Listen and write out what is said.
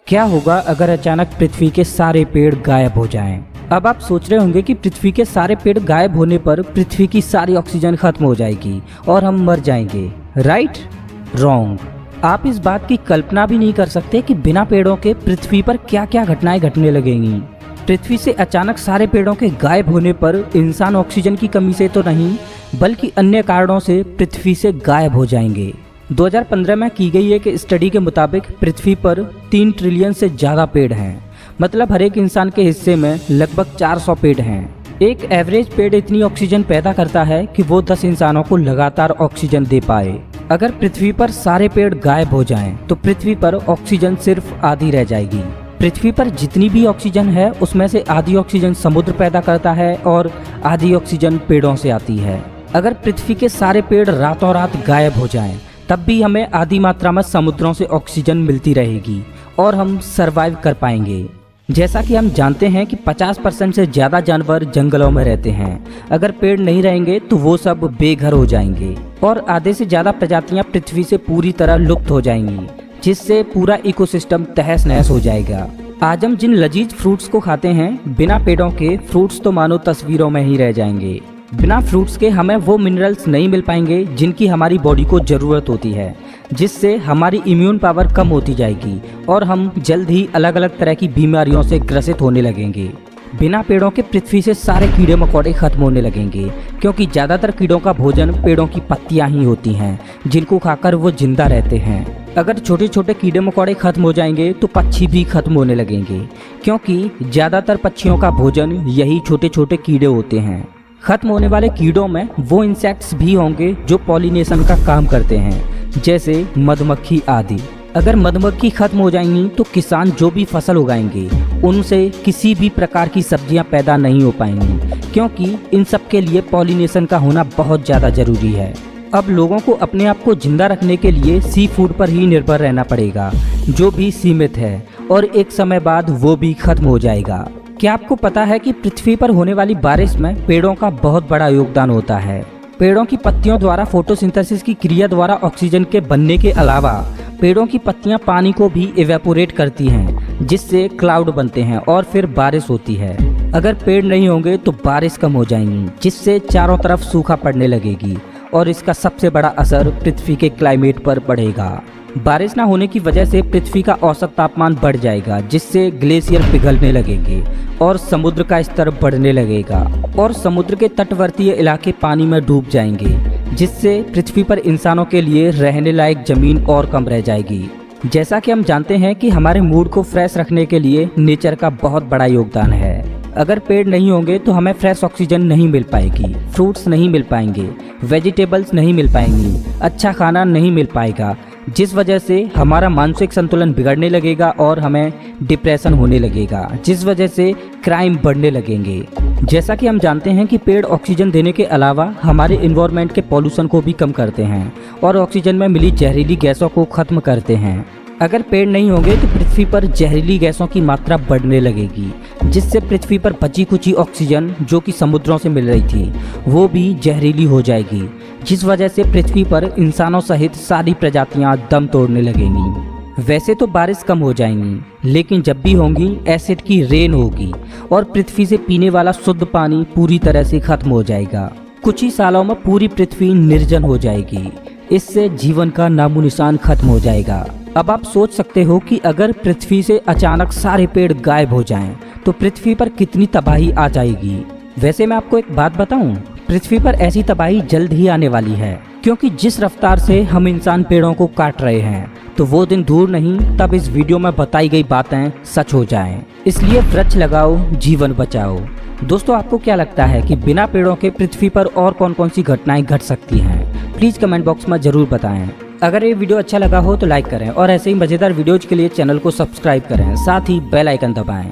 क्या होगा अगर अचानक पृथ्वी के सारे पेड़ गायब हो जाएं? अब आप सोच रहे होंगे कि पृथ्वी के सारे पेड़ गायब होने पर पृथ्वी की सारी ऑक्सीजन खत्म हो जाएगी और हम मर जाएंगे। राइट? रॉन्ग। आप इस बात की कल्पना भी नहीं कर सकते कि बिना पेड़ों के पृथ्वी पर क्या क्या घटनाएं घटने लगेंगी। पृथ्वी से अचानक सारे पेड़ों के गायब होने पर इंसान ऑक्सीजन की कमी से तो नहीं बल्कि अन्य कारणों से पृथ्वी से गायब हो जाएंगे। 2015 में की गई एक स्टडी के मुताबिक पृथ्वी पर 3 ट्रिलियन से ज़्यादा पेड़ हैं। मतलब हर एक इंसान के हिस्से में लगभग 400 पेड़ हैं। एक एवरेज पेड़ इतनी ऑक्सीजन पैदा करता है कि वो 10 इंसानों को लगातार ऑक्सीजन दे पाए। अगर पृथ्वी पर सारे पेड़ गायब हो जाएं, तो पृथ्वी पर ऑक्सीजन सिर्फ आधी रह जाएगी। पृथ्वी पर जितनी भी ऑक्सीजन है उसमें से आधी ऑक्सीजन समुद्र पैदा करता है और आधी ऑक्सीजन पेड़ों से आती है। अगर पृथ्वी के सारे पेड़ रातों रात गायब हो जाएं, तब भी हमें आधी मात्रा में समुद्रों से ऑक्सीजन मिलती रहेगी और हम सरवाइव कर पाएंगे। जैसा कि हम जानते हैं कि 50% से ज़्यादा जानवर जंगलों में रहते हैं। अगर पेड़ नहीं रहेंगे तो वो सब बेघर हो जाएंगे और आधे से ज़्यादा प्रजातियां पृथ्वी से पूरी तरह लुप्त हो जाएंगी, जिससे पूरा इकोसिस्टम तहस नहस हो जाएगा। आज हम जिन लजीज फ्रूट्स को खाते हैं, बिना पेड़ों के फ्रूट्स तो मानो तस्वीरों में ही रह जाएंगे। बिना फ्रूट्स के हमें वो मिनरल्स नहीं मिल पाएंगे जिनकी हमारी बॉडी को ज़रूरत होती है, जिससे हमारी इम्यून पावर कम होती जाएगी और हम जल्द ही अलग अलग तरह की बीमारियों से ग्रसित होने लगेंगे। बिना पेड़ों के पृथ्वी से सारे कीड़े मकोड़े खत्म होने लगेंगे, क्योंकि ज़्यादातर कीड़ों का भोजन पेड़ों की पत्तियां ही होती हैं, जिनको खाकर वो जिंदा रहते हैं। अगर छोटे छोटे कीड़े मकोड़े खत्म हो जाएंगे तो पक्षी भी खत्म होने लगेंगे, क्योंकि ज़्यादातर पक्षियों का भोजन यही छोटे छोटे कीड़े होते हैं। खत्म होने वाले कीड़ों में वो इंसेक्ट्स भी होंगे जो पॉलिनेशन का काम करते हैं, जैसे मधुमक्खी आदि। अगर मधुमक्खी खत्म हो जाएंगी तो किसान जो भी फसल उगाएंगे उनसे किसी भी प्रकार की सब्जियां पैदा नहीं हो पाएंगी, क्योंकि इन सब के लिए पॉलिनेशन का होना बहुत ज़्यादा ज़रूरी है। अब लोगों को अपने आप को जिंदा रखने के लिए सी फूड पर ही निर्भर रहना पड़ेगा, जो भी सीमित है, और एक समय बाद वो भी खत्म हो जाएगा। क्या आपको पता है कि पृथ्वी पर होने वाली बारिश में पेड़ों का बहुत बड़ा योगदान होता है? पेड़ों की पत्तियों द्वारा फोटोसिंथेसिस की क्रिया द्वारा ऑक्सीजन के बनने के अलावा पेड़ों की पत्तियां पानी को भी इवेपोरेट करती हैं, जिससे क्लाउड बनते हैं और फिर बारिश होती है। अगर पेड़ नहीं होंगे तो बारिश कम हो जाएंगी, जिससे चारों तरफ सूखा पड़ने लगेगी और इसका सबसे बड़ा असर पृथ्वी के क्लाइमेट पर पड़ेगा। बारिश न होने की वजह से पृथ्वी का औसत तापमान बढ़ जाएगा, जिससे ग्लेशियर पिघलने लगेंगे और समुद्र का स्तर बढ़ने लगेगा और समुद्र के तटवर्तीय इलाके पानी में डूब जाएंगे, जिससे पृथ्वी पर इंसानों के लिए रहने लायक जमीन और कम रह जाएगी। जैसा कि हम जानते हैं कि हमारे मूड को फ्रेश रखने के लिए नेचर का बहुत बड़ा योगदान है। अगर पेड़ नहीं होंगे तो हमें फ्रेश ऑक्सीजन नहीं मिल पाएगी, फ्रूट्स नहीं मिल पाएंगे, वेजिटेबल्स नहीं मिल पाएंगी, अच्छा खाना नहीं मिल पाएगा, जिस वजह से हमारा मानसिक संतुलन बिगड़ने लगेगा और हमें डिप्रेशन होने लगेगा, जिस वजह से क्राइम बढ़ने लगेंगे। जैसा कि हम जानते हैं कि पेड़ ऑक्सीजन देने के अलावा हमारे इन्वायरमेंट के पॉल्यूशन को भी कम करते हैं और ऑक्सीजन में मिली जहरीली गैसों को खत्म करते हैं। अगर पेड़ नहीं होंगे तो पृथ्वी पर जहरीली गैसों की मात्रा बढ़ने लगेगी, जिससे पृथ्वी पर बची कुची ऑक्सीजन जो कि समुद्रों से मिल रही थी वो भी जहरीली हो जाएगी, जिस वजह से पृथ्वी पर इंसानों सहित सारी प्रजातियां दम तोड़ने लगेंगी। वैसे तो बारिश कम हो जाएंगी, लेकिन जब भी होंगी एसिड की रेन होगी और पृथ्वी से पीने वाला शुद्ध पानी पूरी तरह से खत्म हो जाएगा। कुछ ही सालों में पूरी पृथ्वी निर्जन हो जाएगी। इससे जीवन का नामो निशान खत्म हो जाएगा। अब आप सोच सकते हो कि अगर पृथ्वी से अचानक सारे पेड़ गायब हो जाएं, तो पृथ्वी पर कितनी तबाही आ जाएगी। वैसे मैं आपको एक बात बताऊं, पृथ्वी पर ऐसी तबाही जल्द ही आने वाली है, क्योंकि जिस रफ्तार से हम इंसान पेड़ों को काट रहे हैं, तो वो दिन दूर नहीं तब इस वीडियो में बताई गई बातें सच हो जाएं। इसलिए वृक्ष लगाओ, जीवन बचाओ। दोस्तों, आपको क्या लगता है कि बिना पेड़ों के पृथ्वी पर और कौन कौन सी घटनाएं घट सकती हैं? प्लीज़ कमेंट बॉक्स में ज़रूर बताएं। अगर ये वीडियो अच्छा लगा हो तो लाइक करें और ऐसे ही मज़ेदार वीडियोज़ के लिए चैनल को सब्सक्राइब करें, साथ ही बेल आइकन दबाएं।